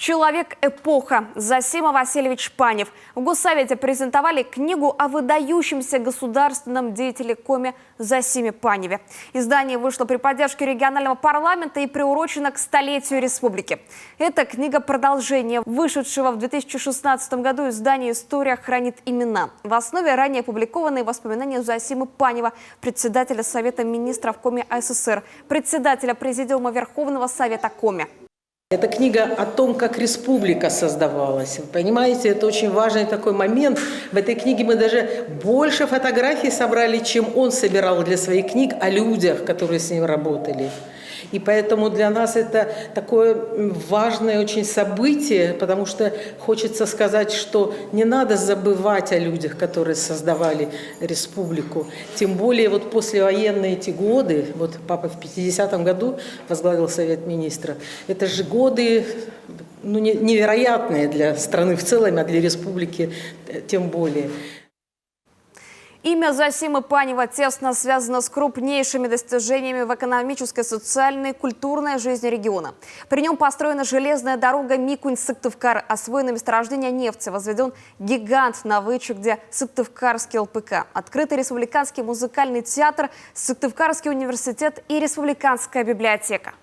«Человек-эпоха» Зосима Васильевич Панев. В Госсовете презентовали книгу о выдающемся государственном деятеле Коме Зосиме Паневе. Издание вышло при поддержке регионального парламента и приурочено к столетию республики. Эта книга – продолжение вышедшего в 2016 году издания «История хранит имена». В основе ранее опубликованные воспоминания Зосимы Панева, председателя Совета министров Коми АССР, председателя Президиума Верховного Совета Коми. Это книга о том, как республика создавалась. Вы понимаете, это очень важный такой момент. В этой книге мы даже больше фотографий собрали, чем он собирал для своих книг о людях, которые с ним работали. И поэтому для нас это такое важное очень событие, потому что хочется сказать, что не надо забывать о людях, которые создавали республику. Тем более вот послевоенные эти годы, вот папа в 50-м году возглавил Совет министров, это же годы невероятные для страны в целом, а для республики тем более. Имя Зосимы Панева тесно связано с крупнейшими достижениями в экономической, социальной и культурной жизни региона. При нем построена железная дорога Микунь-Сыктывкар, освоено месторождение нефти, возведен гигант на Вычегде Сыктывкарский ЛПК, открытый республиканский музыкальный театр, Сыктывкарский университет и республиканская библиотека.